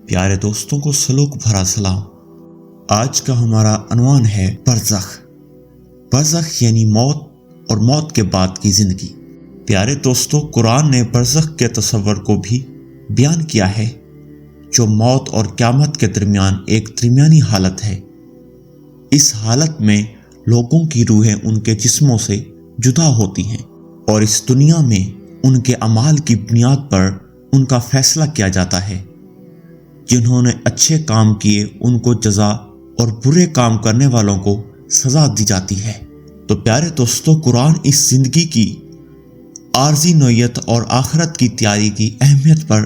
پیارے دوستوں کو سلوک بھرا سلام۔ آج کا ہمارا عنوان ہے برزخ۔ برزخ یعنی موت اور موت کے بعد کی زندگی۔ پیارے دوستوں، قرآن نے برزخ کے تصور کو بھی بیان کیا ہے، جو موت اور قیامت کے درمیان ایک درمیانی حالت ہے۔ اس حالت میں لوگوں کی روحیں ان کے جسموں سے جدا ہوتی ہیں اور اس دنیا میں ان کے اعمال کی بنیاد پر ان کا فیصلہ کیا جاتا ہے۔ جنہوں نے اچھے کام کیے ان کو جزا اور برے کام کرنے والوں کو سزا دی جاتی ہے۔ تو پیارے دوستوں، قرآن اس زندگی کی عارضی نوعیت اور آخرت کی تیاری کی اہمیت پر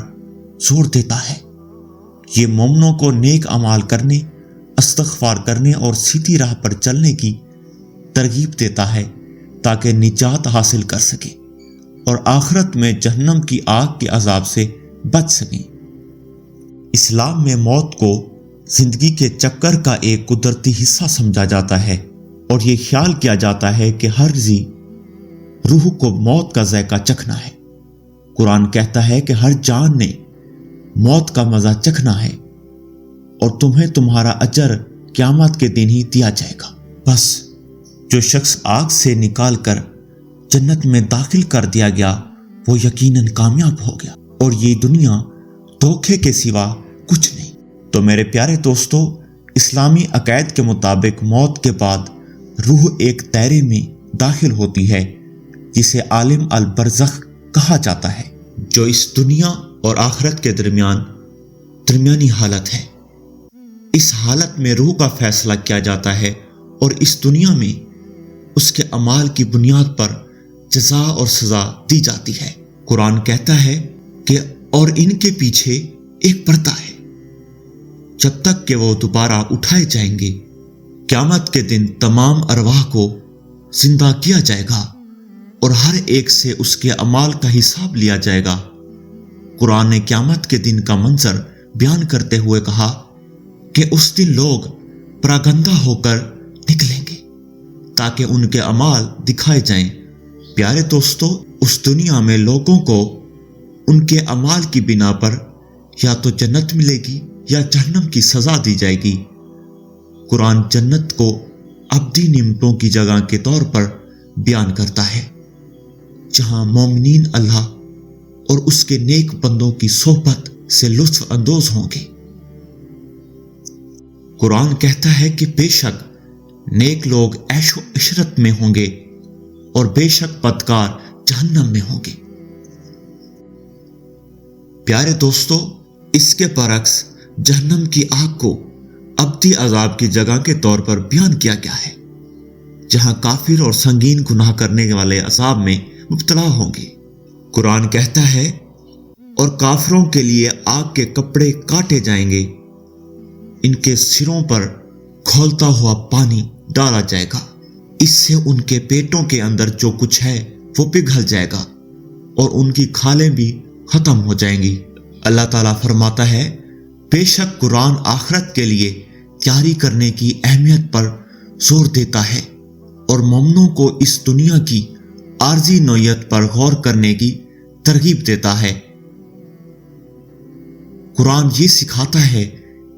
زور دیتا ہے۔ یہ مومنوں کو نیک اعمال کرنے، استغفار کرنے اور سیدھی راہ پر چلنے کی ترغیب دیتا ہے تاکہ نجات حاصل کر سکے اور آخرت میں جہنم کی آگ کے عذاب سے بچ سکیں۔ اسلام میں موت کو زندگی کے چکر کا ایک قدرتی حصہ سمجھا جاتا ہے اور یہ خیال کیا جاتا ہے کہ ہر ذی روح کو موت کا ذائقہ چکھنا ہے۔ قرآن کہتا ہے کہ ہر جان نے موت کا مزہ چکھنا ہے اور تمہیں تمہارا اجر قیامت کے دن ہی دیا جائے گا۔ بس جو شخص آگ سے نکال کر جنت میں داخل کر دیا گیا وہ یقیناً کامیاب ہو گیا، اور یہ دنیا دھوکے کے سوا کچھ نہیں۔ تو میرے پیارے دوستو، اسلامی عقائد کے مطابق موت کے بعد روح ایک دائرے میں داخل ہوتی ہے جسے عالم البرزخ کہا جاتا ہے، جو اس دنیا اور آخرت کے درمیانی حالت ہے۔ اس حالت میں روح کا فیصلہ کیا جاتا ہے اور اس دنیا میں اس کے اعمال کی بنیاد پر جزا اور سزا دی جاتی ہے۔ قرآن کہتا ہے کہ اور ان کے پیچھے ایک پردہ ہے جب تک کہ وہ دوبارہ اٹھائے جائیں گے۔ قیامت کے دن تمام ارواح کو زندہ کیا جائے گا اور ہر ایک سے اس کے اعمال کا حساب لیا جائے گا۔ قرآن نے قیامت کے دن کا منظر بیان کرتے ہوئے کہا کہ اس دن لوگ پراگندہ ہو کر نکلیں گے تاکہ ان کے اعمال دکھائے جائیں۔ پیارے دوستو، اس دنیا میں لوگوں کو ان کے اعمال کی بنا پر یا تو جنت ملے گی یا جہنم کی سزا دی جائے گی۔ قرآن جنت کو ابدی نعمتوں کی جگہ کے طور پر بیان کرتا ہے، جہاں مومنین اللہ اور اس کے نیک بندوں کی صحبت سے لطف اندوز ہوں گے۔ قرآن کہتا ہے کہ بے شک نیک لوگ عیش و عشرت میں ہوں گے اور بے شک بدکار جہنم میں ہوں گے۔ پیارے دوستو، اس کے برعکس جہنم کی آگ کو ابدی عذاب کی جگہ کے طور پر بیان کیا گیا ہے، جہاں کافر اور سنگین گناہ کرنے والے عذاب میں مبتلا ہوں گے۔ قرآن کہتا ہے اور کافروں کے لیے آگ کے کپڑے کاٹے جائیں گے، ان کے سروں پر کھولتا ہوا پانی ڈالا جائے گا، اس سے ان کے پیٹوں کے اندر جو کچھ ہے وہ پگھل جائے گا اور ان کی کھالیں بھی ختم ہو جائیں گی۔ اللہ تعالیٰ فرماتا ہے، بے شک قرآن آخرت کے لیے تیاری کرنے کی اہمیت پر زور دیتا ہے اور مومنوں کو اس دنیا کی عارضی نوعیت پر غور کرنے کی ترغیب دیتا ہے۔ قرآن یہ سکھاتا ہے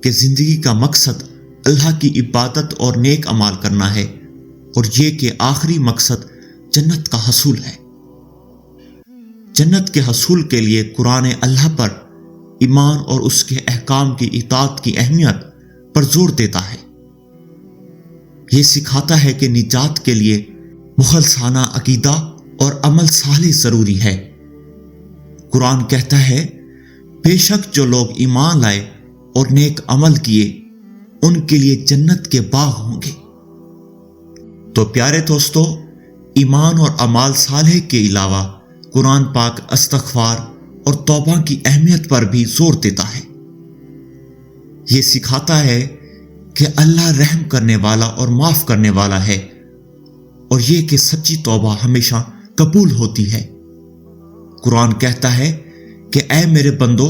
کہ زندگی کا مقصد اللہ کی عبادت اور نیک اعمال کرنا ہے، اور یہ کہ آخری مقصد جنت کا حصول ہے۔ جنت کے حصول کے لیے قرآن اللہ پر ایمان اور اس کے احکام کی اطاعت کی اہمیت پر زور دیتا ہے۔ یہ سکھاتا ہے کہ نجات کے لیے مخلصانہ عقیدہ اور عمل صالح ضروری ہے۔ قرآن کہتا ہے، بے شک جو لوگ ایمان لائے اور نیک عمل کیے ان کے لیے جنت کے باغ ہوں گے۔ تو پیارے دوستو، ایمان اور اعمال صالح کے علاوہ قرآن پاک استغفار اور توبہ کی اہمیت پر بھی زور دیتا ہے۔ یہ سکھاتا ہے کہ اللہ رحم کرنے والا اور معاف کرنے والا ہے، اور یہ کہ سچی توبہ ہمیشہ قبول ہوتی ہے۔ قرآن کہتا ہے کہ اے میرے بندو،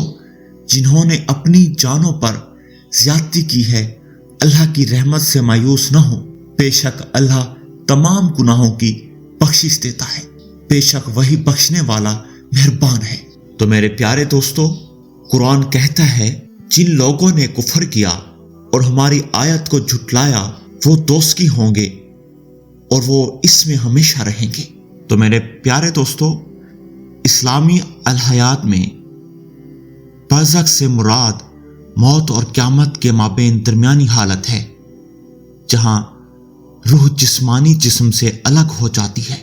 جنہوں نے اپنی جانوں پر زیادتی کی ہے، اللہ کی رحمت سے مایوس نہ ہو، بے شک اللہ تمام گناہوں کی بخشش دیتا ہے، بے شک وہی بخشنے والا مہربان ہے۔ تو میرے پیارے دوستو، قرآن کہتا ہے جن لوگوں نے کفر کیا اور ہماری آیت کو جھٹلایا وہ دوزخی ہوں گے اور وہ اس میں ہمیشہ رہیں گے۔ تو میرے پیارے دوستو، اسلامی الحیات میں برزخ سے مراد موت اور قیامت کے مابین درمیانی حالت ہے، جہاں روح جسمانی جسم سے الگ ہو جاتی ہے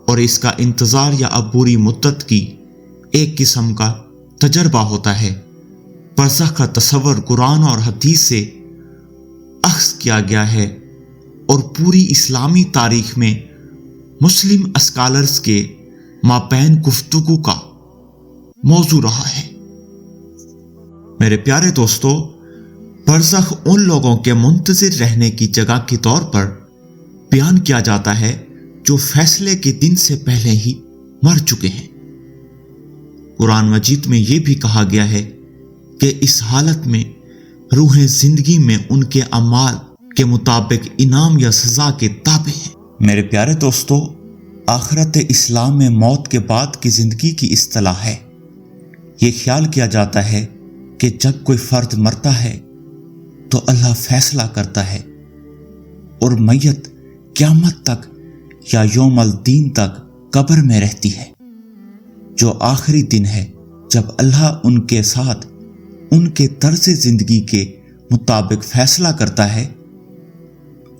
اور اس کا انتظار یا عبوری مدت کی ایک قسم کا تجربہ ہوتا ہے۔ برزخ کا تصور قرآن اور حدیث سے اخذ کیا گیا ہے اور پوری اسلامی تاریخ میں مسلم اسکالرز کے مابین گفتگو کا موضوع رہا ہے۔ میرے پیارے دوستو، برزخ ان لوگوں کے منتظر رہنے کی جگہ کے طور پر بیان کیا جاتا ہے جو فیصلے کے دن سے پہلے ہی مر چکے ہیں۔ قرآن مجید میں یہ بھی کہا گیا ہے کہ اس حالت میں روحیں زندگی میں ان کے اعمال کے مطابق انعام یا سزا کے تابع ہیں۔ میرے پیارے دوستو، آخرت اسلام میں موت کے بعد کی زندگی کی اصطلاح ہے۔ یہ خیال کیا جاتا ہے کہ جب کوئی فرد مرتا ہے تو اللہ فیصلہ کرتا ہے اور میت قیامت تک یا یوم الدین تک قبر میں رہتی ہے، جو آخری دن ہے جب اللہ ان کے ساتھ ان کے طرز زندگی کے مطابق فیصلہ کرتا ہے۔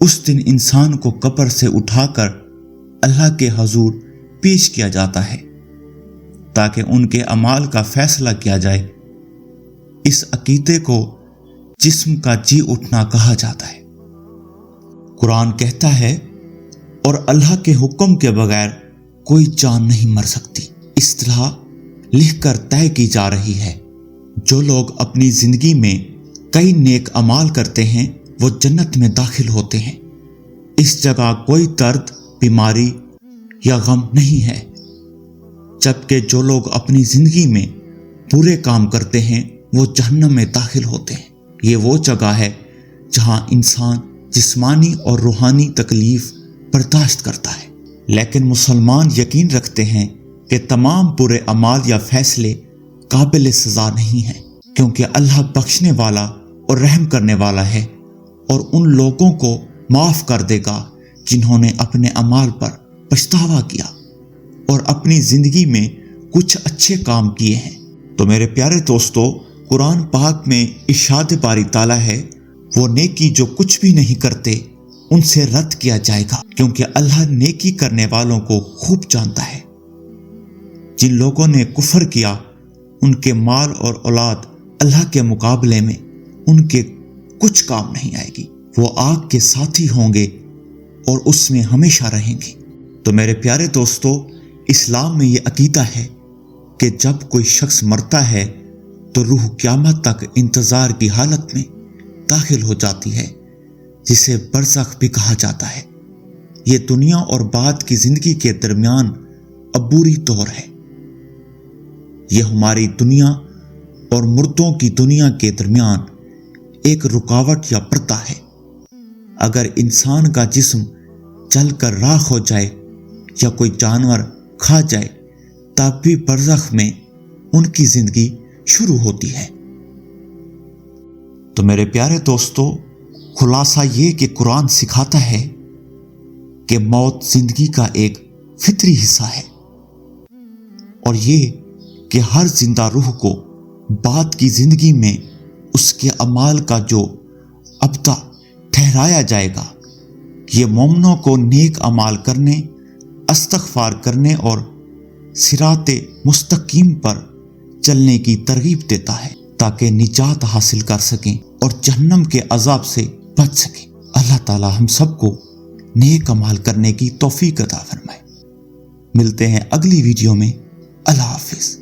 اس دن انسان کو قبر سے اٹھا کر اللہ کے حضور پیش کیا جاتا ہے تاکہ ان کے اعمال کا فیصلہ کیا جائے۔ اس عقیدے کو جسم کا جی اٹھنا کہا جاتا ہے۔ قرآن کہتا ہے، اور اللہ کے حکم کے بغیر کوئی جان نہیں مر سکتی۔ اصطلاح لکھ کر طے کی جا رہی ہے۔ جو لوگ اپنی زندگی میں کئی نیک اعمال کرتے ہیں وہ جنت میں داخل ہوتے ہیں۔ اس جگہ کوئی درد، بیماری یا غم نہیں ہے، جبکہ جو لوگ اپنی زندگی میں برے کام کرتے ہیں وہ جہنم میں داخل ہوتے ہیں۔ یہ وہ جگہ ہے جہاں انسان جسمانی اور روحانی تکلیف برداشت کرتا ہے، لیکن مسلمان یقین رکھتے ہیں کہ تمام برے اعمال یا فیصلے قابل سزا نہیں ہیں، کیونکہ اللہ بخشنے والا اور رحم کرنے والا ہے اور ان لوگوں کو معاف کر دے گا جنہوں نے اپنے اعمال پر پچھتاوا کیا اور اپنی زندگی میں کچھ اچھے کام کیے ہیں۔ تو میرے پیارے دوستو، قرآن پاک میں ارشاد باری تعالیٰ ہے، وہ نیکی جو کچھ بھی نہیں کرتے ان سے رد کیا جائے گا، کیونکہ اللہ نیکی کرنے والوں کو خوب جانتا ہے۔ جن لوگوں نے کفر کیا ان کے مال اور اولاد اللہ کے مقابلے میں ان کے کچھ کام نہیں آئے گی، وہ آگ کے ساتھی ہوں گے اور اس میں ہمیشہ رہیں گے۔ تو میرے پیارے دوستو، اسلام میں یہ عقیدہ ہے کہ جب کوئی شخص مرتا ہے تو روح قیامت تک انتظار کی حالت میں داخل ہو جاتی ہے، جسے برزخ بھی کہا جاتا ہے۔ یہ دنیا اور بعد کی زندگی کے درمیان عبوری دور ہے۔ یہ ہماری دنیا اور مردوں کی دنیا کے درمیان ایک رکاوٹ یا پردہ ہے۔ اگر انسان کا جسم جل کر راکھ ہو جائے یا کوئی جانور کھا جائے تب بھی برزخ میں ان کی زندگی شروع ہوتی ہے۔ تو میرے پیارے دوستو، خلاصہ یہ کہ قرآن سکھاتا ہے کہ موت زندگی کا ایک فطری حصہ ہے، اور یہ کہ ہر زندہ روح کو بعد کی زندگی میں اس کے اعمال کا جو ابدا ٹھہرایا جائے گا، یہ مومنوں کو نیک اعمال کرنے، استغفار کرنے اور صراط مستقیم پر چلنے کی ترغیب دیتا ہے تاکہ نجات حاصل کر سکیں اور جہنم کے عذاب سے بچ سکیں۔ اللہ تعالی ہم سب کو نیک اعمال کرنے کی توفیق عطا فرمائے۔ ملتے ہیں اگلی ویڈیو میں۔ اللہ حافظ۔